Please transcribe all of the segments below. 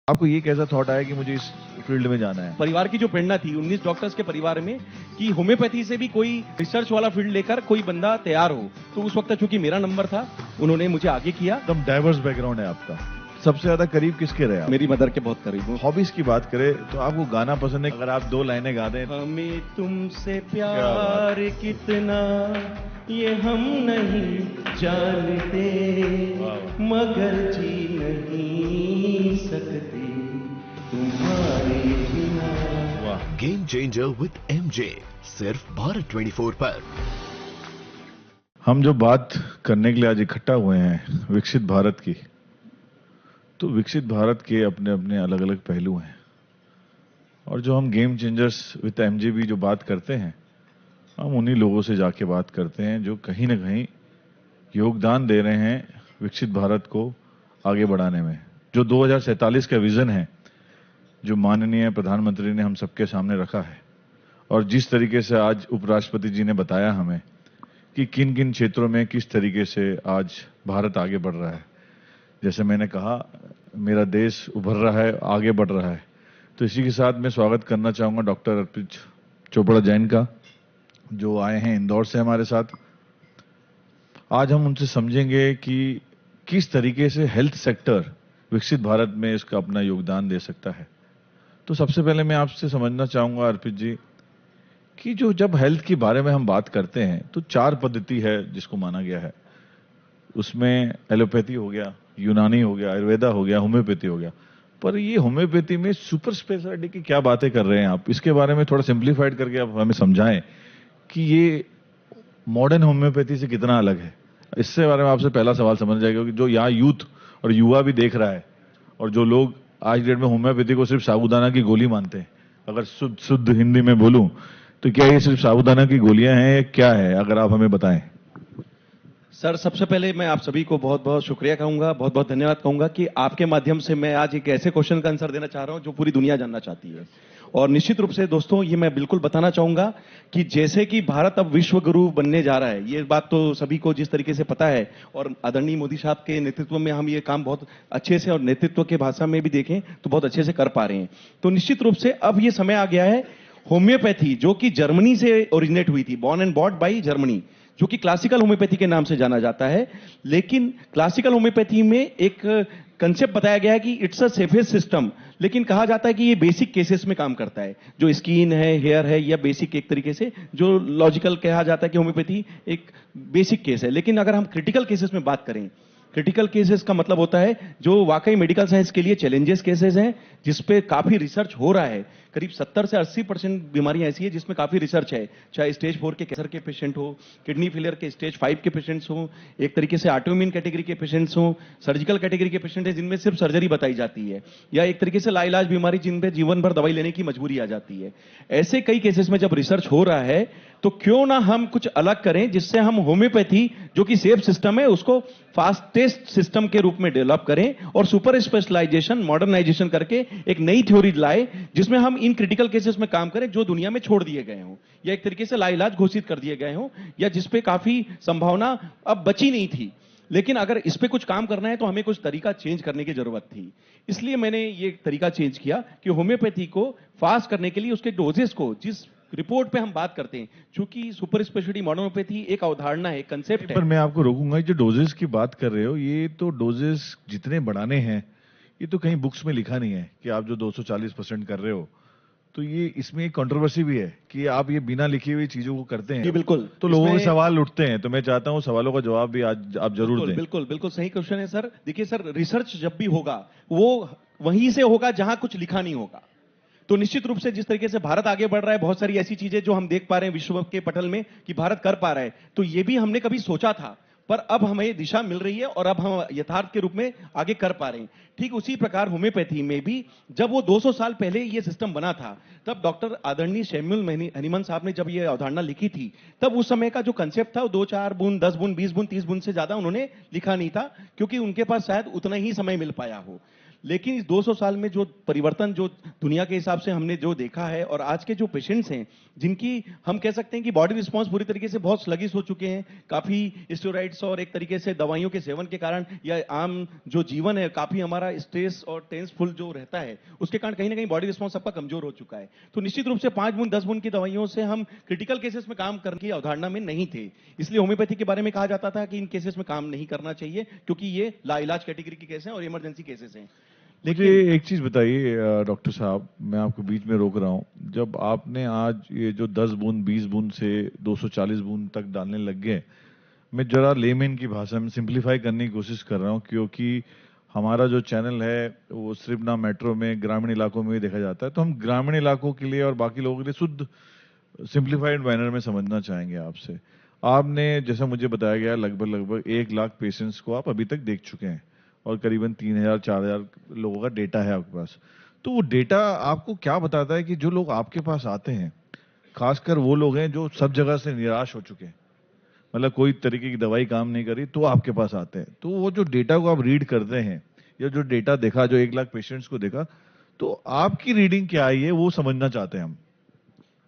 आपको ये कैसा थॉट आया कि मुझे इस फील्ड में जाना है? परिवार की जो प्रेरणा थी 19 डॉक्टर्स के परिवार में कि होम्योपैथी से भी कोई रिसर्च वाला फील्ड लेकर कोई बंदा तैयार हो, तो उस वक्त चूंकि मेरा नंबर था, उन्होंने मुझे आगे किया। एकदम डाइवर्स बैकग्राउंड है आपका। सबसे ज्यादा करीब किसके रहे आप? मेरी मदर के बहुत करीब हूँ। हॉबीज की बात करें तो आपको गाना पसंद है? अगर आप 2 लाइनें गा दें। हमें तुमसे प्यार कितना ये हम नहीं जानते, मगर जी नहीं सकते तुम्हारे बिना। वाह। गेम चेंजर विद एमजे सिर्फ भारत 24 पर। हम जो बात करने के लिए आज इकट्ठा हुए हैं विकसित भारत की, तो विकसित भारत के अपने अपने अलग अलग पहलू हैं। और जो हम गेम चेंजर्स विद एमजे भी जो बात करते हैं, हम उन्हीं लोगों से जाके बात करते हैं जो कहीं ना कहीं योगदान दे रहे हैं विकसित भारत को आगे बढ़ाने में। जो 2047 का विजन है, जो माननीय प्रधानमंत्री ने हम सबके सामने रखा है, और जिस तरीके से आज उपराष्ट्रपति जी ने बताया हमें कि किन किन क्षेत्रों में किस तरीके से आज भारत आगे बढ़ रहा है। जैसे मैंने कहा, मेरा देश उभर रहा है, आगे बढ़ रहा है। तो इसी के साथ मैं स्वागत करना चाहूंगा डॉक्टर अर्पित चोपड़ा जैन का, जो आए हैं इंदौर से हमारे साथ। आज हम उनसे समझेंगे कि किस तरीके से हेल्थ सेक्टर विकसित भारत में इसका अपना योगदान दे सकता है। तो सबसे पहले मैं आपसे समझना चाहूंगा अर्पित जी कि जो जब हेल्थ के बारे में हम बात करते हैं तो 4 पद्धति है जिसको माना गया है। उसमें एलोपैथी हो गया, यूनानी हो गया, आयुर्वेदा हो गया, होम्योपैथी हो गया। पर ये होम्योपैथी में सुपर स्पेशलिटी की क्या बातें कर रहे हैं आप? इसके बारे में थोड़ा सिंप्लीफाइड करके आप हमें समझाएं कि ये मॉडर्न होम्योपैथी से कितना अलग है। इससे बारे में आपसे पहला सवाल समझ जाएगा कि जो यहाँ यूथ और युवा भी देख रहा है, और जो लोग आज डेट में होम्योपैथी को सिर्फ साबूदाना की गोली मानते हैं, अगर शुद्ध शुद्ध हिंदी में बोलूं तो क्या ये सिर्फ साबूदाना की गोलियां हैं या क्या है? अगर आप हमें बताएं। सर, सबसे पहले मैं आप सभी को बहुत बहुत शुक्रिया कहूंगा, बहुत बहुत धन्यवाद कहूंगा कि आपके माध्यम से मैं आज एक ऐसे क्वेश्चन का आंसर देना चाह रहा हूं जो पूरी दुनिया जानना चाहती है। और निश्चित रूप से दोस्तों, ये मैं बिल्कुल बताना चाहूंगा कि जैसे कि भारत अब विश्व गुरु बनने जा रहा है, ये बात तो सभी को जिस तरीके से पता है, और आदरणीय मोदी साहब के नेतृत्व में हम ये काम बहुत अच्छे से और नेतृत्व के भाषा में भी देखें तो बहुत अच्छे से कर पा रहे हैं। तो निश्चित रूप से अब ये समय आ गया है होम्योपैथी, जो कि जर्मनी से ओरिजिनेट हुई थी, born and bought by Germany, जो कि क्लासिकल होम्योपैथी के नाम से जाना जाता है। लेकिन क्लासिकल होम्योपैथी में एक कंसेप्ट बताया गया है कि इट्स अ सेफेस्ट सिस्टम, लेकिन कहा जाता है कि ये बेसिक केसेस में काम करता है, जो स्किन है, हेयर है, या बेसिक एक तरीके से जो लॉजिकल कहा जाता है कि होम्योपैथी एक बेसिक केस है। लेकिन अगर हम क्रिटिकल केसेस में बात करें, क्रिटिकल केसेस का मतलब होता है जो वाकई मेडिकल साइंस के लिए चैलेंजेस केसेस हैं, जिसपे काफी रिसर्च हो रहा है। करीब 70 से 80% बीमारियां ऐसी है जिसमें काफी रिसर्च है, चाहे स्टेज 4 के कैंसर के पेशेंट हो, किडनी फेलियर के स्टेज 5 के पेशेंट्स हो, एक तरीके से ऑटोइम्यून कैटेगरी के पेशेंट्स हो, सर्जिकल कैटेगरी के पेशेंट है जिनमें सिर्फ सर्जरी बताई जाती है, या एक तरीके से लाइलाज बीमारी जिन पे जीवन भर दवाई लेने की मजबूरी आ जाती है। ऐसे कई केसेस में जब रिसर्च हो रहा है, तो क्यों ना हम कुछ अलग करें जिससे हम होम्योपैथी, जो कि सेफ सिस्टम है, उसको फास्टेस्ट सिस्टम के रूप में डेवलप करें और सुपर स्पेशलाइजेशन, मॉडर्नाइजेशन करके एक नई थ्योरी लाए जिसमें हम इन क्रिटिकल केसेस में काम करें जो दुनिया में छोड़ दिए गए हों, या एक तरीके से लाइलाज घोषित कर दिए गए हों, या जिसपे काफी संभावना अब बची नहीं थी। लेकिन अगर इस पे कुछ काम करना है तो हमें कुछ तरीका चेंज करने की जरूरत थी। इसलिए मैंने ये तरीका चेंज किया कि होम्योपैथी को फास्ट करने के लिए उसके डोजेस को, जिस रिपोर्ट पे हम बात करते हैं, चूंकि सुपर स्पेशलिटी मॉडर्नोपैथी एक अवधारणा है, कंसेप्ट है। पर मैं आपको रोकूंगा, जो डोजेस की बात कर रहे हो, ये तो डोजेस जितने बढ़ाने हैं, ये तो कहीं बुक्स में लिखा नहीं है कि आप जो 240% कर रहे हो। तो ये इसमें एक कंट्रोवर्सी भी है कि आप ये बिना लिखी हुई चीजों को करते हैं। जी बिल्कुल, तो लोगों के इसमें सवाल उठते हैं, तो मैं चाहता हूं सवालों का जवाब भी आज आप जरूर बिल्कुल दें। बिल्कुल बिल्कुल सही क्वेश्चन है सर। देखिए सर, रिसर्च जब भी होगा वो वहीं से होगा जहां कुछ लिखा नहीं होगा। तो निश्चित रूप से जिस तरीके से भारत आगे बढ़ रहा है, बहुत सारी ऐसी चीजें जो हम देख पा रहे हैं विश्व के पटल में कि भारत कर पा रहा है, तो ये भी हमने कभी सोचा था, पर अब हमें दिशा मिल रही है और अब हम यथार्थ के रूप में आगे कर पा रहे हैं। ठीक उसी प्रकार होम्योपैथी में भी जब वो 200 साल पहले ये सिस्टम बना था, तब डॉक्टर आदरणीय सैमुअल हनीमन साहब ने जब ये अवधारणा लिखी थी, तब उस समय का जो कंसेप्ट था, 2-4 बूंद, 10 बूंद, 20 बूंद, 30 बूंद से ज्यादा उन्होंने लिखा नहीं था, क्योंकि उनके पास शायद उतना ही समय मिल पाया हो। लेकिन इस 200 साल में जो परिवर्तन जो दुनिया के हिसाब से हमने जो देखा है, और आज के जो पेशेंट्स हैं जिनकी हम कह सकते हैं कि बॉडी रिस्पांस पूरी तरीके से बहुत स्लगिश हो चुके हैं, काफी स्टेरॉइड्स और एक तरीके से दवाइयों के सेवन के कारण, या आम जो जीवन है काफी हमारा स्ट्रेस और टेंसफुल जो रहता है उसके कारण कहीं ना कहीं बॉडी रिस्पांस सबका कमजोर हो चुका है। तो निश्चित रूप से 5 बूंद 10 बूंद की दवाइयों से हम क्रिटिकल केसेस में काम करने की अवधारणा में नहीं थे। इसलिए होम्योपैथी के बारे में कहा जाता था कि इन केसेस में काम नहीं करना चाहिए क्योंकि ये लाइलाज कैटेगरी के केस हैं और इमरजेंसी केसेस हैं। मुझे एक चीज बताइए डॉक्टर साहब, मैं आपको बीच में रोक रहा हूं। जब आपने आज ये जो 10 बूंद 20 बूंद से 240 बूंद तक डालने लग गए, मैं जरा लेमैन की भाषा में सिंप्लीफाई करने की कोशिश कर रहा हूं क्योंकि हमारा जो चैनल है वो सिर्फ ना मेट्रो में, ग्रामीण इलाकों में भी देखा जाता है, तो हम ग्रामीण इलाकों के लिए और बाकी लोगों के लिए शुद्ध सिंप्लीफाइड मैनर में समझना चाहेंगे आपसे। आपने जैसा मुझे बताया गया लगभग 1 लाख पेशेंट्स को आप अभी तक देख चुके हैं और करीबन 3000-4000 लोगों का डेटा है आपके पास। तो वो डेटा आपको क्या बताता है कि जो लोग आपके पास आते हैं, खासकर वो लोग हैं जो सब जगह से निराश हो चुके हैं, मतलब कोई तरीके की दवाई काम नहीं करी तो आपके पास आते हैं। तो वो जो डेटा को आप रीड करते हैं या जो डेटा देखा, जो 1 लाख पेशेंट्स को देखा, तो आपकी रीडिंग क्या आई है वो समझना चाहते हैं हम।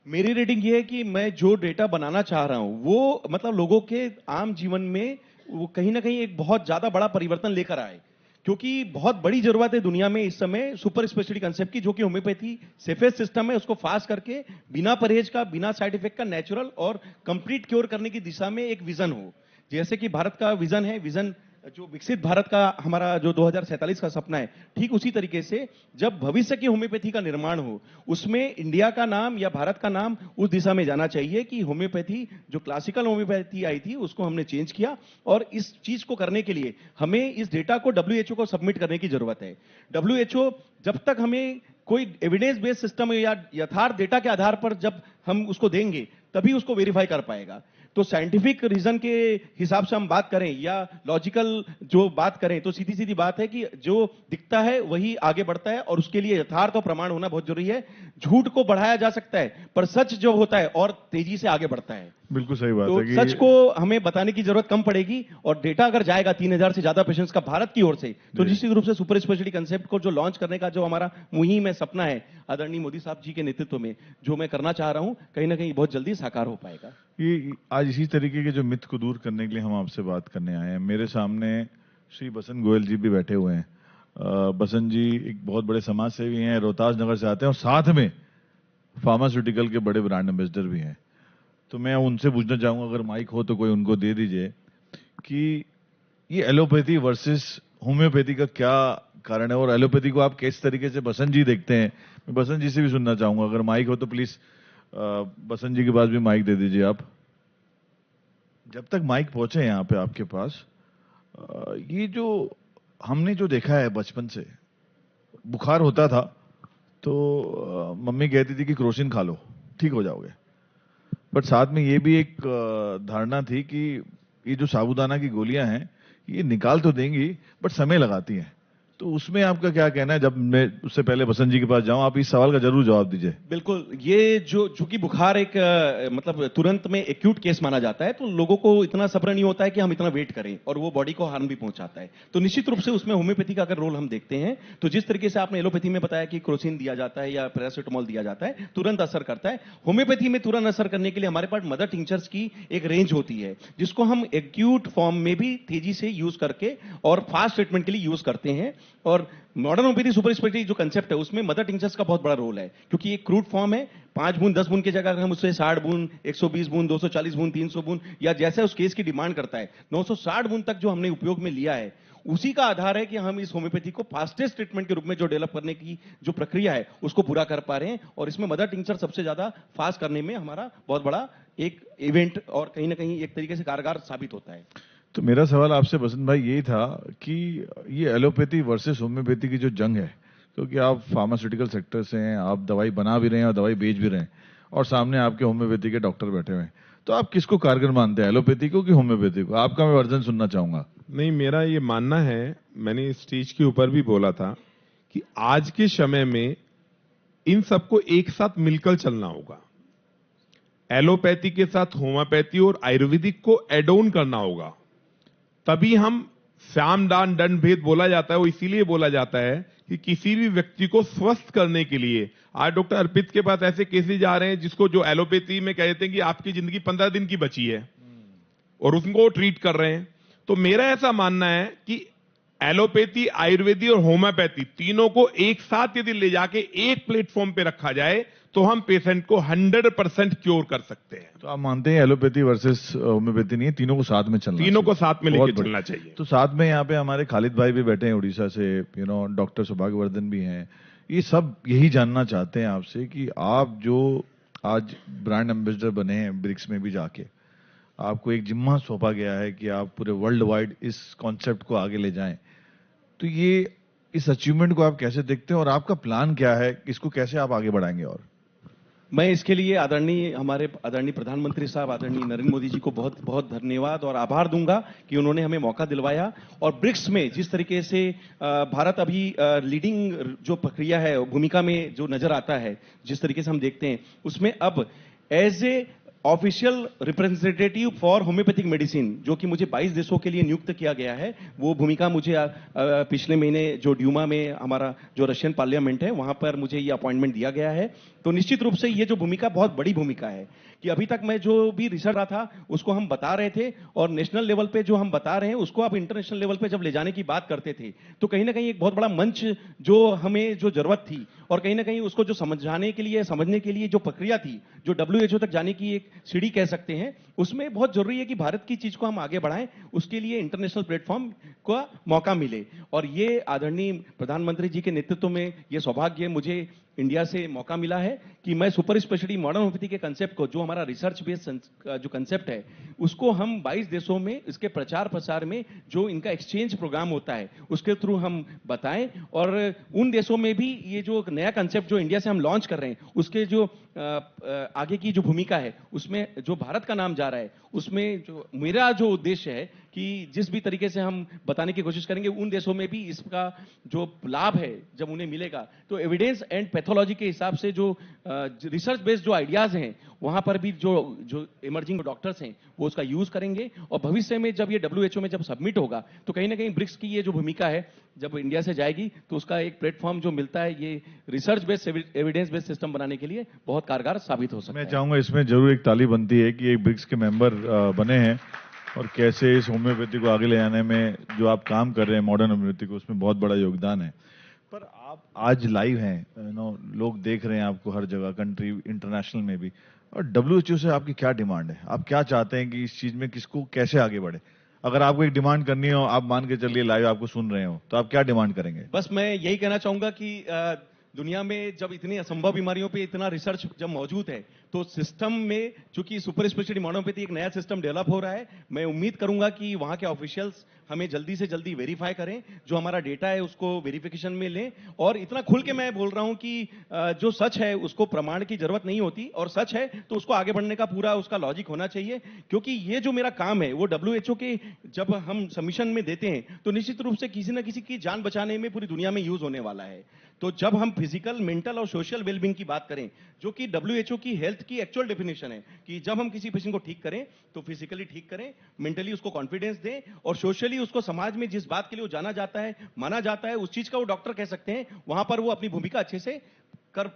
मेरी रीडिंग ये है कि मैं जो डेटा बनाना चाह रहा हूं वो मतलब लोगों के आम जीवन में वो कहीं ना कहीं एक बहुत ज्यादा बड़ा परिवर्तन लेकर आए, क्योंकि बहुत बड़ी जरूरत है दुनिया में इस समय सुपर स्पेशलिटी कंसेप्ट की, जो कि होम्योपैथी सेफेस्ट सिस्टम है, उसको फास्ट करके बिना परहेज का, बिना साइड इफेक्ट का नेचुरल और कंप्लीट क्योर करने की दिशा में एक विजन हो। जैसे कि भारत का विजन है, विजन जो विकसित भारत का हमारा जो 2047 का सपना है, ठीक उसी तरीके से जब भविष्य की होम्योपैथी का निर्माण हो, उसमें इंडिया का नाम या भारत का नाम उस दिशा में जाना चाहिए कि होम्योपैथी, जो क्लासिकल होम्योपैथी आई थी उसको हमने चेंज किया, और इस चीज को करने के लिए हमें इस डेटा को WHO को सबमिट करने की जरूरत है। WHO जब तक हमें कोई एविडेंस बेस्ड सिस्टम या यथार्थ डेटा के आधार पर जब हम उसको देंगे तभी उसको वेरीफाई कर पाएगा। तो साइंटिफिक रीजन के हिसाब से हम बात करें या लॉजिकल जो बात करें तो सीधी सीधी बात है कि जो दिखता है वही आगे बढ़ता है, और उसके लिए यथार्थ और प्रमाण होना बहुत जरूरी है। झूठ को बढ़ाया जा सकता है पर सच जो होता है और तेजी से आगे बढ़ता है। बिल्कुल सही बात तो है कि सच को हमें बताने की जरूरत कम पड़ेगी, और डेटा अगर जाएगा 3000 से ज्यादा पेशेंट्स का भारत की ओर से, तो निश्चित रूप से सुपर स्पेशलिटी कंसेप्ट को जो लॉन्च करने का जो हमारा मुहिम है, सपना है, आदरणीय मोदी साहब जी के नेतृत्व में जो मैं करना चाह रहा हूं, कहीं ना कहीं बहुत जल्दी साकार हो पाएगा। ये आज इसी तरीके के जो मिथ को दूर करने के लिए हम आपसे बात करने आए हैं। मेरे सामने श्री बसंत गोयल जी भी बैठे हुए हैं। बसंत जी एक बहुत बड़े समाज सेवी हैं, रोहतास नगर से आते हैं और साथ में फार्मास्यूटिकल के बड़े ब्रांड एम्बेसडर भी हैं। तो मैं उनसे पूछना चाहूंगा, अगर माइक हो तो कोई उनको दे दीजिए, कि ये एलोपैथी वर्सेस होम्योपैथी का क्या कारण है और एलोपैथी को आप किस तरीके से बसंत जी देखते हैं। मैं बसंत जी से भी सुनना चाहूंगा, अगर माइक हो तो प्लीज बसंत जी के पास भी माइक दे दीजिए आप। जब तक माइक पहुंचे यहाँ पे आपके पास, ये जो हमने जो देखा है बचपन से, बुखार होता था तो मम्मी कहती थी कि क्रोसिन खा लो ठीक हो जाओगे, बट साथ में ये भी एक धारणा थी कि ये जो साबूदाना की गोलियां हैं ये निकाल तो देंगी बट समय लगाती हैं। तो उसमें आपका क्या कहना है? जब मैं उससे पहले बसंत जी के पास जाऊं, आप इस सवाल का जरूर जवाब दीजिए। बिल्कुल, ये जो चूंकि बुखार एक मतलब तुरंत में एक्यूट केस माना जाता है, तो लोगों को इतना सब्र नहीं होता है कि हम इतना वेट करें, और वो बॉडी को हार्म भी पहुंचाता है। तो निश्चित रूप से उसमें होम्योपैथी का अगर रोल हम देखते हैं, तो जिस तरीके से आपने एलोपैथी में बताया कि क्रोसिन दिया जाता है या पैरासिटामोल दिया जाता है, तुरंत असर करता है। होम्योपैथी में तुरंत असर करने के लिए हमारे पास मदर टिंचर्स की एक रेंज होती है, जिसको हम एक्यूट फॉर्म में भी तेजी से यूज करके और फास्ट ट्रीटमेंट के लिए यूज करते हैं। और मॉडर्न होम्योपैथी सुपर स्पेशलिटी जो कंसेप्ट है उसमें मदर टिंचर्स का बहुत बड़ा रोल है, क्योंकि एक क्रूड फॉर्म है। 5 बूंद 10 बूंद की जगह हम उससे 60 बूंद, 120 बूंद, 240 बूंद, 300 बूंद, या जैसे उस केस की डिमांड करता है 960 बूंद तक जो हमने उपयोग में लिया है, उसी का आधार है कि हम इस होम्योपैथी को फास्टेस्ट ट्रीटमेंट के रूप में जो डेवलप करने की जो प्रक्रिया है उसको पूरा कर पा रहे हैं। और इसमें मदर टिंचर सबसे ज्यादा फास्ट करने में हमारा बहुत बड़ा एक इवेंट और कहीं ना कहीं एक तरीके से कारगर साबित होता है। तो मेरा सवाल आपसे बसंत भाई यही था कि ये एलोपैथी वर्सेस होम्योपैथी की जो जंग है, क्योंकि आप फार्मास्यूटिकल सेक्टर से हैं, आप दवाई बना भी रहे हैं और दवाई बेच भी रहे हैं, और सामने आपके होम्योपैथी के डॉक्टर बैठे हुए हैं, तो आप किसको कारगर मानते हैं, एलोपैथी को कि होम्योपैथी को? आपका मैं वर्जन सुनना चाहूंगा। नहीं, मेरा ये मानना है, मैंने स्टेज के ऊपर भी बोला था कि आज के समय में इन सबको एक साथ मिलकर चलना होगा। एलोपैथी के साथ होम्योपैथी और आयुर्वेदिक को एड ऑन करना होगा, तभी हम साम दान दंड भेद बोला जाता है, वो इसीलिए बोला जाता है कि किसी भी व्यक्ति को स्वस्थ करने के लिए, आज डॉक्टर अर्पित के पास ऐसे केसेज आ रहे हैं जिसको जो एलोपैथी में कहते हैं कि आपकी जिंदगी 15 दिन की बची है और उनको ट्रीट कर रहे हैं। तो मेरा ऐसा मानना है कि एलोपैथी, आयुर्वेदी और होम्योपैथी तीनों को एक साथ यदि ले जाके एक प्लेटफॉर्म पे रखा जाए तो हम पेशेंट को 100% क्योर कर सकते हैं। तो आप मानते हैं एलोपैथी वर्सेस होम्योपैथी नहीं है, तीनों को साथ में चलना तीनों को चाहिए। साथ में बहुत लेके बढ़िया। चलना चाहिए। तो साथ में यहाँ पे हमारे खालिद भाई भी बैठे हैं उड़ीसा से, डॉक्टर सौभाग्यवर्धन भी हैं। ये सब यही जानना चाहते हैं आपसे कि आप जो आज ब्रांड एम्बेसडर बने हैं ब्रिक्स में भी जाके, आपको एक जिम्मा सौंपा गया है कि आप पूरे वर्ल्ड वाइड इस कॉन्सेप्ट को आगे ले जाएं। तो ये इस अचीवमेंट को आप कैसे देखते हैं और आपका प्लान क्या है, इसको कैसे आप आगे बढ़ाएंगे? और मैं इसके लिए हमारे आदरणीय प्रधानमंत्री साहब, आदरणीय नरेंद्र मोदी जी को बहुत बहुत धन्यवाद और आभार दूंगा कि उन्होंने हमें मौका दिलवाया। और ब्रिक्स में जिस तरीके से भारत अभी लीडिंग जो प्रक्रिया है, भूमिका में जो नजर आता है, जिस तरीके से हम देखते हैं, उसमें अब as a official representative for homeopathic medicine, जो कि मुझे 22 देशों के लिए नियुक्त किया गया है, वो भूमिका मुझे पिछले महीने जो ड्यूमा में हमारा जो रशियन पार्लियामेंट है, वहां पर मुझे ये अपॉइंटमेंट दिया गया है। तो निश्चित रूप से ये जो भूमिका बहुत बड़ी भूमिका है कि अभी तक मैं जो भी रिसर्च रहा था उसको हम बता रहे थे, और नेशनल लेवल पे जो हम बता रहे हैं उसको आप इंटरनेशनल लेवल पे जब ले जाने की बात करते थे, तो कहीं ना कहीं एक बहुत बड़ा मंच जो हमें जो जरूरत थी, और कहीं ना कहीं उसको जो समझने के लिए जो प्रक्रिया थी, जो WHO तक जाने की एक सीढ़ी कह सकते हैं, उसमें बहुत जरूरी है कि भारत की चीज को हम आगे बढ़ाएं, उसके लिए इंटरनेशनल प्लेटफॉर्म का मौका मिले। और ये आदरणीय प्रधानमंत्री जी के नेतृत्व में ये सौभाग्य मुझे इंडिया से मौका मिला है कि मैं सुपर स्पेशलिटी मॉडर्न होम्योपैथी के कंसेप्ट को, जो हमारा रिसर्च बेस्ड जो कंसेप्ट है, उसको हम 22 देशों में इसके प्रचार प्रसार में जो इनका एक्सचेंज प्रोग्राम होता है उसके थ्रू हम बताएं, और उन देशों में भी ये जो नया कंसेप्ट जो इंडिया से हम लॉन्च कर रहे हैं उसके जो आगे की जो भूमिका है, उसमें जो भारत का नाम जा रहा है, उसमें जो मेरा जो उद्देश्य है कि जिस भी तरीके से हम बताने की कोशिश करेंगे उन देशों में भी इसका जो लाभ है जब उन्हें मिलेगा, तो एविडेंस एंड पैथोलॉजी के हिसाब से जो रिसर्च बेस्ड जो आइडियाज हैं, वहां पर भी जो इमर्जिंग डॉक्टर्स हैं वो उसका यूज करेंगे। और भविष्य में जब ये WHO में जब सबमिट होगा, तो कहीं ना कहीं ब्रिक्स की ये जो भूमिका है जब इंडिया से जाएगी, तो उसका एक प्लेटफॉर्म जो मिलता है ये research based evidence based system बनाने के लिए बहुत कारगर साबित हो सकता है। मैं चाहूंगा इसमें जरूर एक ताली बनती है कि एक ब्रिक्स के मेंबर बने हैं, और कैसे इस होम्योपैथी को आगे ले जाने में जो आप काम कर रहे हैं मॉडर्न होम्योपैथी को, उसमें बहुत बड़ा योगदान है। पर आप आज लाइव हैं, लोग देख रहे हैं आपको हर जगह, कंट्री इंटरनेशनल में भी, और WHO से आपकी क्या डिमांड है? आप क्या चाहते हैं कि इस चीज में किसको कैसे आगे बढ़े? अगर आपको एक डिमांड करनी हो, आप मान के चलिए लाइव आपको सुन रहे हो, तो आप क्या डिमांड करेंगे? बस मैं यही कहना चाहूंगा कि दुनिया में जब इतनी असंभव बीमारियों पे इतना रिसर्च जब मौजूद है, तो सिस्टम में चूंकि सुपर स्पेशलिटी मॉडर्न होम्योपैथी एक नया सिस्टम डेवलप हो रहा है, मैं उम्मीद करूंगा कि वहां के ऑफिशियल्स हमें जल्दी से जल्दी वेरीफाई करें, जो हमारा डेटा है उसको वेरिफिकेशन में लें। और इतना खुल के मैं बोल रहा हूं कि जो सच है उसको प्रमाण की जरूरत नहीं होती, और सच है तो उसको आगे बढ़ने का पूरा उसका लॉजिक होना चाहिए। क्योंकि ये जो मेरा काम है वो WHO के जब हम सबमिशन में देते हैं, तो निश्चित रूप से किसी ना किसी की जान बचाने में पूरी दुनिया में यूज होने वाला है। तो जब हम फिजिकल, मेंटल और सोशल वेलबींग की बात करें, जो कि WHO की हेल्थ की एक्चुअल डेफिनेशन है कि जब हम किसी पेशेंट को ठीक करें तो फिजिकली ठीक करें, मेंटली उसको कॉन्फिडेंस दें, और सोशली उसको समाज में जिस बात के लिए वो जाना जाता है, माना जाता है, उस चीज का वो डॉक्टर कह सकते हैं, वहां पर वो अपनी भूमिका अच्छे से कर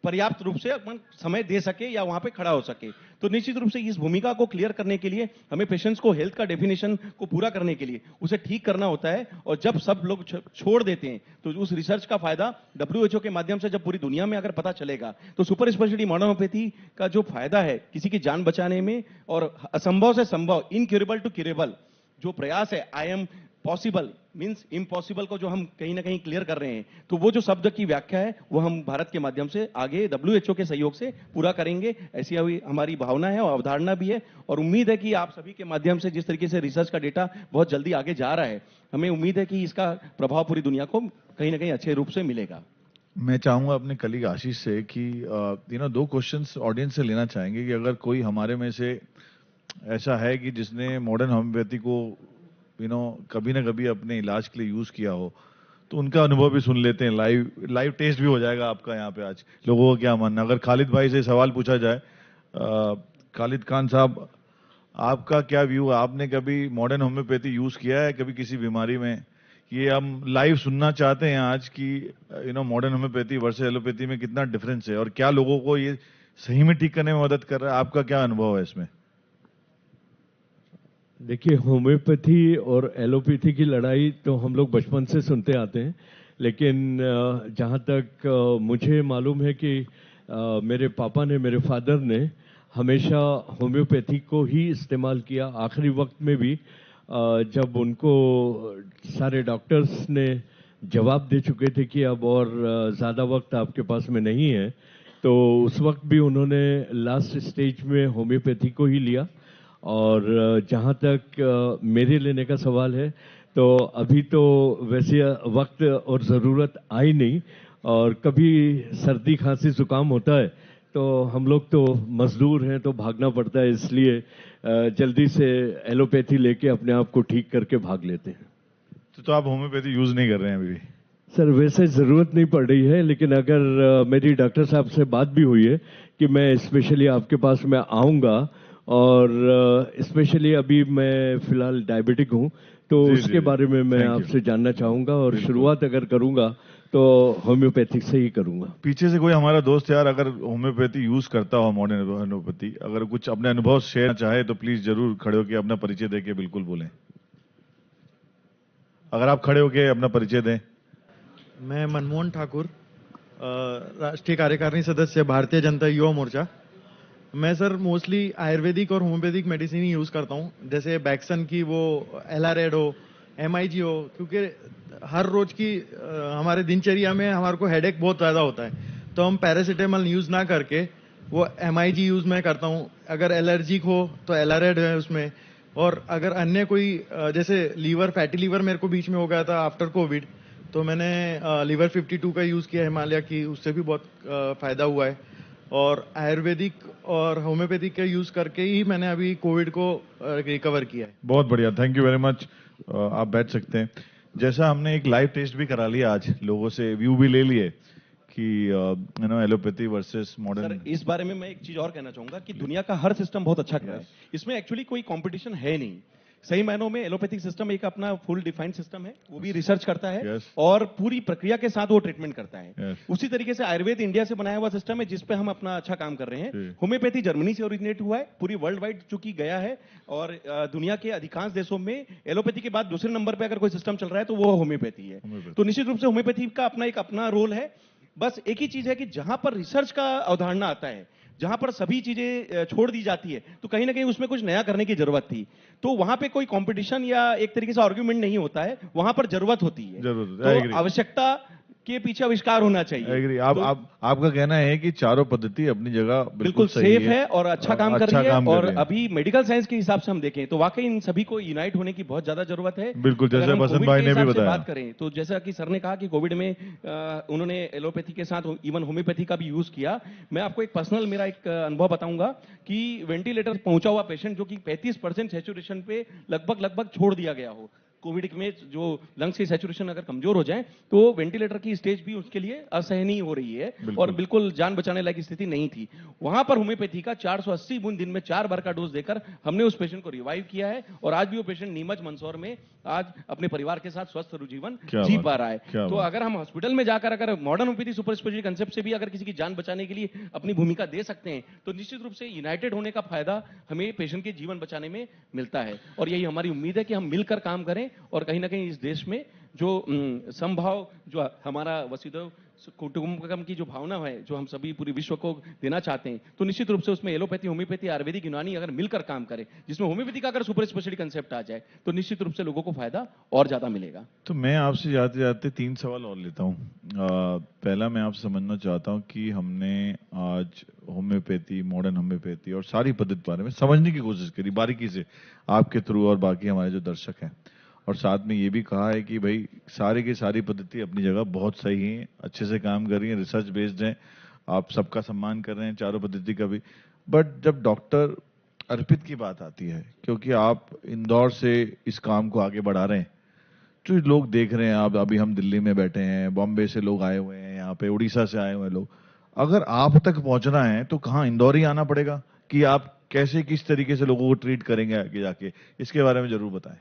पर्याप्त रूप से अपन समय दे सके या वहां पे खड़ा हो सके। तो निश्चित रूप से इस भूमिका को क्लियर करने के लिए हमें पेशेंट्स को हेल्थ का डेफिनेशन को पूरा करने के लिए उसे ठीक करना होता है। और जब सब लोग छोड़ देते हैं, तो उस रिसर्च का फायदा WHO के माध्यम से जब पूरी दुनिया में अगर पता चलेगा, तो सुपर स्पेशलिटी मॉडर्न होम्योपैथी का जो फायदा है किसी की जान बचाने में, और असंभव से संभव, इनक्यूरेबल टू क्यूरेबल जो प्रयास है, I am possible means impossible को जो हम कहीं ना कहीं क्लियर कर रहे हैं, तो वो जो शब्द की व्याख्या है वो हम भारत के माध्यम से आगे WHO के सहयोग से पूरा करेंगे, ऐसी हमारी भावना है और अवधारणा भी है। और उम्मीद है कि आप सभी के माध्यम से जिस तरीके से रिसर्च का डेटा बहुत जल्दी आगे जा रहा है, हमें उम्मीद है कि इसका प्रभाव पूरी दुनिया को कहीं ना कहीं अच्छे रूप से मिलेगा। मैं चाहूंगा अपने कलीग आशीष से कि 2 क्वेश्चंस ऑडियंस से लेना चाहेंगे कि अगर कोई हमारे में से ऐसा है कि जिसने मॉडर्न होम्योपैथी को कभी ना कभी अपने इलाज के लिए यूज किया हो, तो उनका अनुभव भी सुन लेते हैं, लाइव टेस्ट भी हो जाएगा आपका यहाँ पे आज, लोगों को क्या मानना। अगर खालिद भाई से सवाल पूछा जाए, खालिद खान साहब, आपका क्या व्यू है? आपने कभी मॉडर्न होम्योपैथी यूज किया है कभी किसी बीमारी में? ये हम लाइव सुनना चाहते हैं आज कि मॉडर्न होम्योपैथी वर्सेस एलोपैथी में कितना डिफरेंस है और क्या लोगों को ये सही में ठीक करने में मदद कर रहा है। आपका क्या अनुभव है इसमें? देखिए, होम्योपैथी और एलोपैथी की लड़ाई तो हम लोग बचपन से सुनते आते हैं, लेकिन जहाँ तक मुझे मालूम है कि मेरे पापा ने, मेरे फादर ने हमेशा होम्योपैथी को ही इस्तेमाल किया। आखिरी वक्त में भी जब उनको सारे डॉक्टर्स ने जवाब दे चुके थे कि अब और ज़्यादा वक्त आपके पास में नहीं है, तो उस वक्त भी उन्होंने लास्ट स्टेज में होम्योपैथी को ही लिया। और जहाँ तक मेरे लेने का सवाल है, तो अभी तो वैसे वक्त और ज़रूरत आई नहीं, और कभी सर्दी खांसी जुकाम होता है तो हम लोग तो मजदूर हैं, तो भागना पड़ता है, इसलिए जल्दी से एलोपैथी लेके अपने आप को ठीक करके भाग लेते हैं। तो आप होम्योपैथी यूज नहीं कर रहे हैं अभी भी? सर, वैसे ज़रूरत नहीं पड़ रही है, लेकिन अगर मेरी डॉक्टर साहब से बात भी हुई है कि मैं स्पेशली आपके पास में आऊँगा, और स्पेशली अभी मैं फिलहाल डायबिटिक हूँ, तो जी, उसके जी, बारे में मैं thank you. आपसे जानना चाहूँगा, और शुरुआत अगर करूँगा तो होम्योपैथिक से ही करूँगा। पीछे से कोई हमारा दोस्त यार अगर होम्योपैथी यूज करता हो, मॉडर्न होम्योपैथी, अगर कुछ अपने अनुभव शेयर चाहे तो प्लीज जरूर खड़े होकर अपना परिचय देके बिल्कुल बोलें। अगर आप खड़े होके अपना परिचय दें। मैं मनमोहन ठाकुर, राष्ट्रीय कार्यकारिणी सदस्य, भारतीय जनता युवा मोर्चा। मैं सर मोस्टली आयुर्वेदिक और होम्योपैथिक मेडिसिन ही यूज़ करता हूँ, जैसे बैक्सन की वो एलारेड हो, MIG हो, क्योंकि हर रोज की हमारे दिनचर्या में हमारे को हेडेक बहुत ज़्यादा होता है, तो हम पैरासीटामोल यूज़ ना करके वो MIG यूज़ मैं करता हूँ। अगर एलर्जिक हो तो एलारेड है उसमें, और अगर अन्य कोई जैसे लीवर, फैटी लीवर मेरे को बीच में हो गया था आफ्टर कोविड, तो मैंने लीवर 52 का यूज़ किया हिमालय की, उससे भी बहुत फ़ायदा हुआ है। और आयुर्वेदिक और होम्योपैथिक का यूज़ करके ही मैंने अभी कोविड को रिकवर किया है। बहुत बढ़िया, थैंक यू वेरी मच। आप बैठ सकते हैं। जैसा हमने एक लाइव टेस्ट भी करा लिया आज, लोगों से व्यू भी ले लिए कि एलोपैथी वर्सेस मॉडर्न। सर, इस बारे में मैं एक चीज और कहना चाहूंगा कि दुनिया का हर सिस्टम बहुत अच्छा कर रहा है। इसमें एक्चुअली कोई कंपटीशन है नहीं। सही मायनों में एलोपैथिक सिस्टम एक अपना फुल डिफाइंड सिस्टम है, वो भी रिसर्च करता है Yes. और पूरी प्रक्रिया के साथ वो ट्रीटमेंट करता है। Yes. उसी तरीके से आयुर्वेद इंडिया से बनाया हुआ सिस्टम है, जिसपे हम अपना अच्छा काम कर रहे हैं। जी। होम्योपैथी जर्मनी से ओरिजिनेट हुआ है, पूरी वर्ल्ड वाइड चूंकि गया है, और दुनिया के अधिकांश देशों में एलोपैथी के बाद दूसरे नंबर पे अगर कोई सिस्टम चल रहा है तो वो होम्योपैथी है। होम्योपैथी। तो निश्चित रूप से होम्योपैथी का एक अपना रोल है। बस एक ही चीज है कि जहां पर रिसर्च का अवधारणा आता है, जहां पर सभी चीजें छोड़ दी जाती है, तो कहीं ना कहीं उसमें कुछ नया करने की जरूरत थी। तो वहां पे कोई कंपटीशन या एक तरीके से आर्ग्यूमेंट नहीं होता है, वहां पर जरूरत होती है। जरूरत, I agree. तो आवश्यकता के पीछे आविष्कार होना चाहिए। एग्री। तो आपका कहना है कि चारों पद्धति अपनी जगह बिल्कुल सही सेफ है और अच्छा काम कर रही है, काम कर और रही है। अभी मेडिकल साइंस के हिसाब से हम देखें तो वाकई इन सभी को यूनाइट होने की बहुत ज्यादा जरूरत है। बिल्कुल, जैसे अगर हम बसंत कोविड भाई के ने भी हिसाब से बताया। बात करें तो जैसा कि सर ने कहा कि कोविड में उन्होंने एलोपैथी के साथ इवन होम्योपैथी का भी यूज किया। मैं आपको एक पर्सनल मेरा एक अनुभव बताऊंगा कि वेंटिलेटर पहुंचा हुआ पेशेंट जो कि 35% सैचुरेशन पे लगभग छोड़ दिया गया हो, कोविड में जो लंग्स की सैचुरेशन अगर कमजोर हो जाए तो वेंटिलेटर की स्टेज भी उसके लिए असहनीय हो रही है, और बिल्कुल जान बचाने लायक स्थिति नहीं थी। वहां पर होम्योपैथी का 480 बूंद दिन में 4 बार का डोज देकर हमने उस पेशेंट को रिवाइव किया है, और आज भी वो पेशेंट नीमच मंदसौर में आज अपने परिवार के साथ स्वस्थ जीवन जी पा रहा है। तो अगर हम हॉस्पिटल में जाकर अगर modern homeopathy super speciality concept से भी अगर किसी की जान बचाने के लिए अपनी भूमिका दे सकते हैं, तो निश्चित रूप से यूनाइटेड होने का फायदा हमें पेशेंट के जीवन बचाने में मिलता है। और यही हमारी उम्मीद है कि हम मिलकर काम करें, और कहीं ना कहीं इस देश में जो समभाव, जो हमारा वसुधैव कुटुंबकम की जो भावना है, जो हम सभी पूरी विश्व को देना चाहते हैं, तो निश्चित रूप से उसमें एलोपैथी, होम्योपैथी, आयुर्वेदिक, यूनानी अगर मिलकर काम करें, जिसमें होम्योपैथी का अगर सुपर स्पेशलिटी कंसेप्ट आ जाए, तो निश्चित रूप से लोगों को फायदा और ज्यादा मिलेगा। तो मैं आपसे जाते जाते 3 सवाल और लेता हूँ। पहला मैं आपसे समझना चाहता हूँ कि हमने आज होम्योपैथी, मॉडर्न होम्योपैथी और सारी पद्धति के बारे में समझने की कोशिश करी बारीकी से आपके थ्रू और बाकी हमारे जो दर्शक हैं, और साथ में ये भी कहा है कि भाई सारी की सारी पद्धति अपनी जगह बहुत सही है, अच्छे से काम कर रही है, रिसर्च बेस्ड है, आप सबका सम्मान कर रहे हैं चारों पद्धति का भी। बट जब डॉक्टर अर्पित की बात आती है, क्योंकि आप इंदौर से इस काम को आगे बढ़ा रहे हैं, जो लोग देख रहे हैं, आप अभी हम दिल्ली में बैठे हैं, बॉम्बे से लोग आए हुए हैं, यहाँ पे उड़ीसा से आए हुए हैं लोग, अगर आप तक पहुंचना है तो कहाँ इंदौर ही आना पड़ेगा, कि आप कैसे किस तरीके से लोगों को ट्रीट करेंगे आगे जाके, इसके बारे में जरूर बताएं।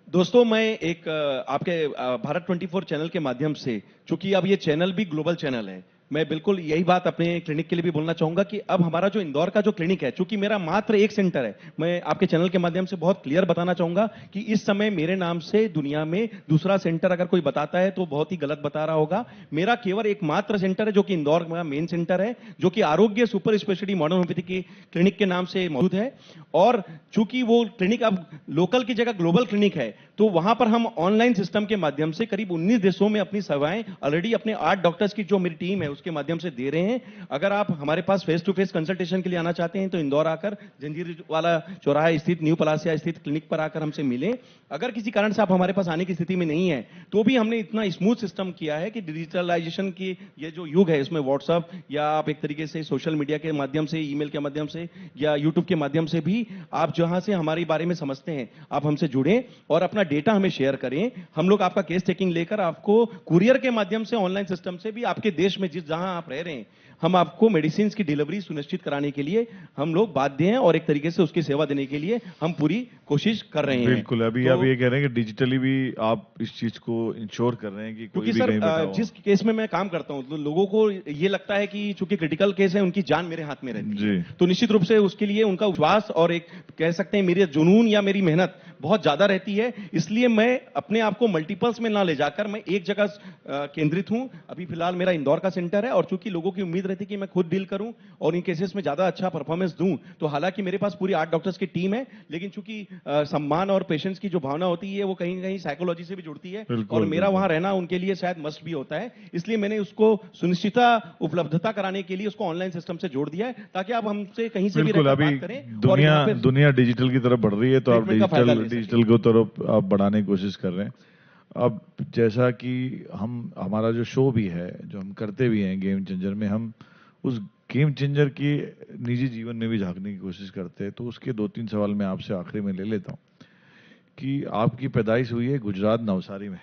दोस्तों, मैं एक आपके भारत 24 चैनल के माध्यम से, चूंकि अब ये चैनल भी ग्लोबल चैनल है, मैं बिल्कुल यही बात अपने क्लिनिक के लिए भी बोलना चाहूंगा कि अब हमारा जो इंदौर का जो क्लिनिक है, चूंकि मेरा मात्र एक सेंटर है, मैं आपके चैनल के माध्यम से बहुत क्लियर बताना चाहूंगा कि इस समय मेरे नाम से दुनिया में दूसरा सेंटर अगर कोई बताता है तो बहुत ही गलत बता रहा होगा। मेरा केवल एकमात्र सेंटर है जो कि इंदौर का मेन सेंटर है, जो कि आरोग्य सुपर स्पेशलिटी मॉडर्न होम्योपैथी की क्लिनिक के नाम से मौजूद है। और चूंकि वो क्लिनिक अब लोकल की जगह ग्लोबल क्लिनिक है, तो वहां पर हम ऑनलाइन सिस्टम के माध्यम से करीब 19 देशों में अपनी सेवाएं ऑलरेडी अपने 8 डॉक्टर्स की जो मेरी टीम है उसके माध्यम से दे रहे हैं। अगर आप हमारे पास फेस टू फेस कंसल्टेशन के लिए आना चाहते हैं तो इंदौर आकर जंजीर वाला चौराहा स्थित न्यू पलासिया स्थित क्लिनिक पर आकर हमसे मिलें। अगर किसी कारण से आप हमारे पास आने की स्थिति में नहीं है तो भी हमने इतना स्मूथ सिस्टम किया है कि डिजिटलाइजेशन की ये जो युग है इसमें व्हाट्सएप या आप एक तरीके से सोशल मीडिया के माध्यम से, ईमेल के माध्यम से या यूट्यूब के माध्यम से भी आप जहां से हमारे बारे में समझते हैं आप हमसे जुड़ें और अपना डेटा हमें शेयर करें। हम लोग आपका केस टेकिंग लेकर आपको कुरियर के माध्यम से, ऑनलाइन सिस्टम से भी आपके देश में जिस जहां आप रह रहे हैं, हम आपको मेडिसिन की डिलीवरी सुनिश्चित कराने के लिए हम लोग बाध्य हैं और एक तरीके से उसकी सेवा देने के लिए हम पूरी कोशिश कर रहे हैं। बिल्कुल, अभी तो, आप ये कह रहे हैं कि डिजिटली भी आप इस चीज को इंश्योर कर रहे हैं कि कोई क्योंकि भी सर कहीं बैठा हो। जिस केस में मैं काम करता हूं तो लोगों को ये लगता है कि चूंकि क्रिटिकल केस है उनकी जान मेरे हाथ में रहती जी। है, तो निश्चित रूप से उसके लिए उनका विश्वास और एक कह सकते हैं मेरे जुनून या मेरी मेहनत बहुत ज्यादा रहती है। इसलिए मैं अपने आप को मल्टीपल्स में ना ले जाकर मैं एक जगह केंद्रित हूं। अभी फिलहाल मेरा इंदौर का सेंटर है और चूंकि लोगों की उम्मीद रहती है कि मैं खुद डील करूं और इन केसेस में ज्यादा अच्छा परफॉर्मेंस दूं, तो हालांकि मेरे पास पूरी 8 डॉक्टर्स की टीम है, लेकिन चूंकि सम्मान और पेशेंट्स की जो भावना होती है वो कहीं ना कहीं साइकोलॉजी से भी जुड़ती है और मेरा वहां रहना उनके लिए शायद मस्ट भी होता है। इसलिए मैंने उसको सुनिश्चितता उपलब्धता कराने के लिए उसको ऑनलाइन सिस्टम से जोड़ दिया है ताकि आप हमसे कहीं से भी बिल्कुल, रहकर अभी बात करें और यहाँ पे दुनिया डिजिटल की तरफ बढ़ रही है तो आप ट्रीटमेंट का फायदा ले डिजिटल को तरफ आप बढ़ाने की कोशिश कर रहे हैं। अब जैसा कि हमारा जो शो भी है, जो हम करते भी हैं गेम चेंजर में, हम उस गेम चेंजर की निजी जीवन में भी झांकने की कोशिश करते हैं। तो उसके 2-3 सवाल मैं आपसे आखिरी में ले लेता हूं कि आपकी पैदाइश हुई है गुजरात नवसारी में,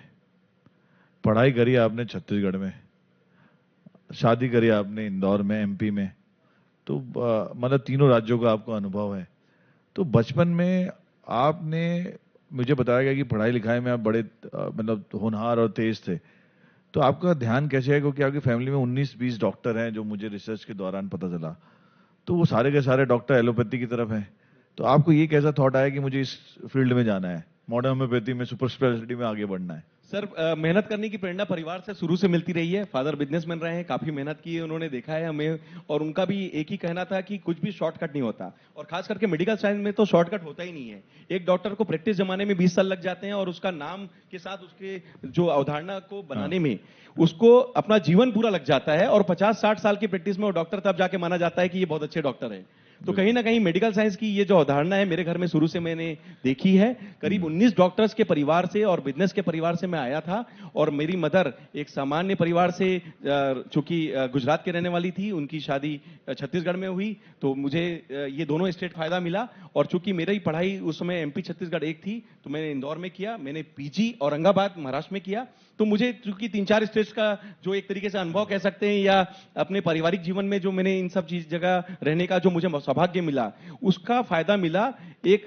पढ़ाई करी आपने छत्तीसगढ़ में, शादी करी आपने इंदौर में एमपी में, तो मतलब तीनों राज्यों का आपको अनुभव है। तो बचपन में आपने, मुझे बताया गया कि पढ़ाई लिखाई में आप बड़े मतलब होनहार और तेज थे, तो आपका ध्यान कैसे है, क्योंकि आपकी फैमिली में 19-20 डॉक्टर हैं जो मुझे रिसर्च के दौरान पता चला, तो वो सारे के सारे डॉक्टर एलोपैथी की तरफ हैं। तो आपको ये कैसा थॉट आया कि मुझे इस फील्ड में जाना है, मॉडर्न होम्योपैथी में, सुपर स्पेशलिटी में आगे बढ़ना है? सर, मेहनत करने की प्रेरणा परिवार से शुरू से मिलती रही है। फादर बिजनेसमैन रहे हैं, काफी मेहनत की है उन्होंने, देखा है हमें, और उनका भी एक ही कहना था कि कुछ भी शॉर्टकट नहीं होता, और खास करके मेडिकल साइंस में तो शॉर्टकट होता ही नहीं है। एक डॉक्टर को प्रैक्टिस जमाने में 20 साल लग जाते हैं और उसका नाम के साथ उसके जो अवधारणा को बनाने में उसको अपना जीवन पूरा लग जाता है, और 50-60 साल की प्रैक्टिस में वो डॉक्टर तब जाके माना जाता है कि ये बहुत अच्छे डॉक्टर है। तो कहीं ना कहीं मेडिकल साइंस की ये जो अवधारणा है मेरे घर में शुरू से मैंने देखी है। करीब 19 डॉक्टर्स के परिवार से और बिजनेस के परिवार से मैं आया था, और मेरी मदर एक सामान्य परिवार से, चूंकि गुजरात के रहने वाली थी, उनकी शादी छत्तीसगढ़ में हुई, तो मुझे ये दोनों स्टेट फायदा मिला। और चूंकि मेरी पढ़ाई उस समय एमपी छत्तीसगढ़ एक थी, तो मैंने इंदौर में किया, मैंने पीजी औरंगाबाद महाराष्ट्र में किया। तो मुझे चूंकि 3-4 स्टेट्स का जो एक तरीके से अनुभव कह सकते हैं, या अपने पारिवारिक जीवन में जो मैंने इन सब चीज जगह रहने का जो मुझे सौभाग्य मिला, उसका फायदा मिला एक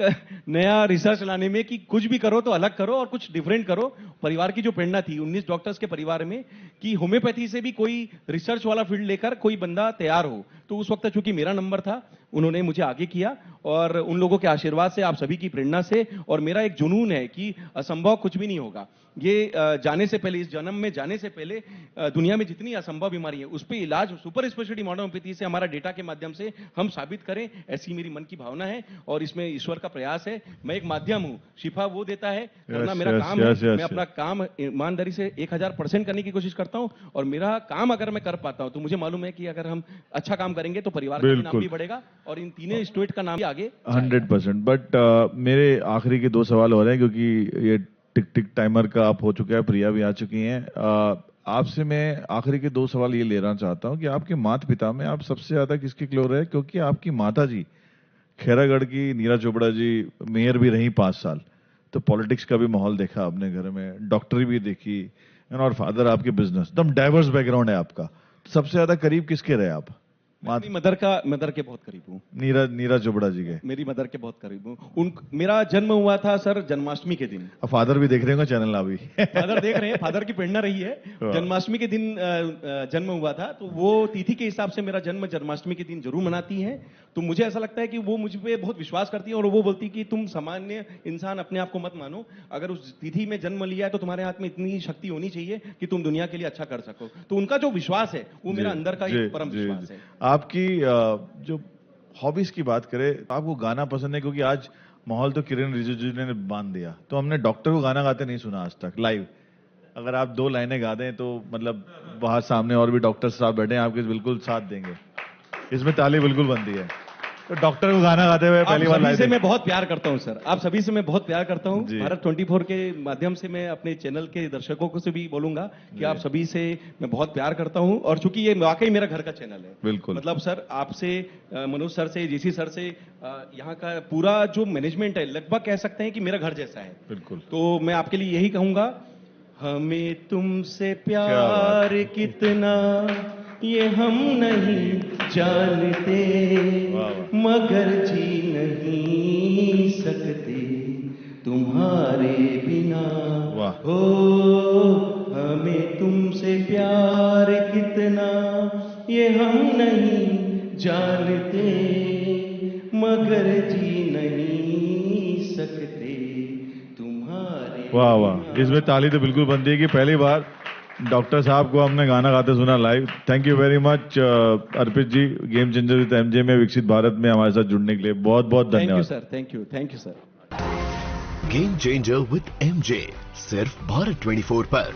नया रिसर्च लाने में कि कुछ भी करो तो अलग करो और कुछ डिफरेंट करो। परिवार की जो प्रेरणा थी 19 डॉक्टर्स के परिवार में कि होम्योपैथी से भी कोई रिसर्च वाला फील्ड लेकर कोई बंदा तैयार हो, तो उस वक्त चूंकि मेरा नंबर था, उन्होंने मुझे आगे किया, और उन लोगों के आशीर्वाद से, आप सभी की प्रेरणा से, और मेरा एक जुनून है कि असंभव कुछ भी नहीं होगा। ये जाने से पहले, इस जन्म में जाने से पहले, दुनिया में जितनी असंभव बीमारी है उस पर इलाज सुपर स्पेशलिटी मॉडर्न होम्योपैथी से हमारा डेटा के माध्यम से हम साबित करें, ऐसी मेरी मन की भावना है, और इसमें ईश्वर का प्रयास है। मैं एक माध्यम हूं, शिफा वो देता है, करना मेरा काम है। मैं अपना काम ईमानदारी से 1000% करने की कोशिश करता हूं, और मेरा काम अगर मैं कर पाता हूं तो मुझे मालूम है कि अगर हम अच्छा काम करेंगे तो परिवार का भी नाम भी बढ़ेगा और इन तीनों स्टेट का नाम भी आगे 100%। बट मेरे आखिरी के 2 सवाल हो रहे हैं, क्योंकि ये टिक टिक टाइमर का आप हो चुका है, प्रिया भी आ चुकी हैं। आपसे मैं आखिरी के 2 सवाल ये लेना चाहता हूं कि आपके माता पिता में आप सबसे ज्यादा किसके क्लोज रहे, क्योंकि आपकी माता जी खैरागढ़ की नीरा चोपड़ा जी मेयर भी रही 5 साल, तो पॉलिटिक्स का भी माहौल देखा आपने घर में, डॉक्टरी भी देखी, और फादर आपके बिजनेस, एकदम डाइवर्स बैकग्राउंड है आपका। सबसे ज्यादा करीब किसके रहे आप? अपनी मदर के बहुत करीब हूँ। नीरज चोपड़ा जी के मेरी मदर के बहुत करीब हूँ। मेरा जन्म हुआ था सर जन्माष्टमी के दिन। फादर भी देख रहे होंगे चैनल अभी। फादर देख रहे हैं, फादर की प्रेरणा रही है। वाह। जन्माष्टमी के दिन जन्म हुआ था, तो वो तिथि के हिसाब से मेरा जन्म जन्माष्टमी के दिन जरूर मनाती हैं। तो मुझे ऐसा लगता है कि वो मुझ पे बहुत विश्वास करती है और वो बोलती कि तुम सामान्य इंसान अपने आप को मत मानो, अगर उस तिथि में जन्म लिया है तो तुम्हारे हाथ में इतनी शक्ति होनी चाहिए कि तुम दुनिया के लिए अच्छा कर सको। तो उनका जो विश्वास है वो मेरा अंदर का एक परम विश्वास है। आपकी जो हॉबीज की बात करें तो आपको गाना पसंद है, क्योंकि आज माहौल तो किरण रिजिजू ने बांध दिया, तो हमने डॉक्टर को गाना गाते नहीं सुना आज तक लाइव। अगर आप 2 लाइनें गा दें तो मतलब बाहर सामने और भी डॉक्टर साहब बैठे हैं आपके, बिल्कुल साथ देंगे। इसमें ताली बिल्कुल बनती है। तो डॉक्टर को गाना गाते हुए पहली बार सभी से मैं बहुत प्यार करता हूं सर, आप सभी से मैं बहुत प्यार करता हूं। जी। भारत 24 के माध्यम से मैं अपने चैनल के दर्शकों को से भी बोलूंगा कि आप सभी से मैं बहुत प्यार करता हूं, और चूंकि ये वाकई मेरा घर का चैनल है। बिल्कुल। मतलब सर आपसे, मनोज सर से, जेसी सर से, यहाँ का पूरा जो मैनेजमेंट है लगभग कह सकते हैं कि मेरा घर जैसा है। बिल्कुल। तो मैं आपके लिए यही कहूंगा, हमें तुमसे क्या प्यार कितना ये हम नहीं जानते, वाह, वाह। मगर जी नहीं सकते तुम्हारे बिना। वाह। हो हमें तुमसे प्यार कितना ये हम नहीं जानते, मगर जी नहीं सकते तुम्हारे वाह वाह, इसमें ताली तो बिल्कुल बनती है कि पहली बार डॉक्टर साहब को हमने गाना गाते सुना live. Thank you very much Arpit ji, game changer with MJ में विकसित भारत में हमारे साथ जुड़ने के लिए बहुत बहुत थैंक यू धन्यवाद। Sir, thank you sir. Game changer with MJ सिर्फ भारत 24 पर।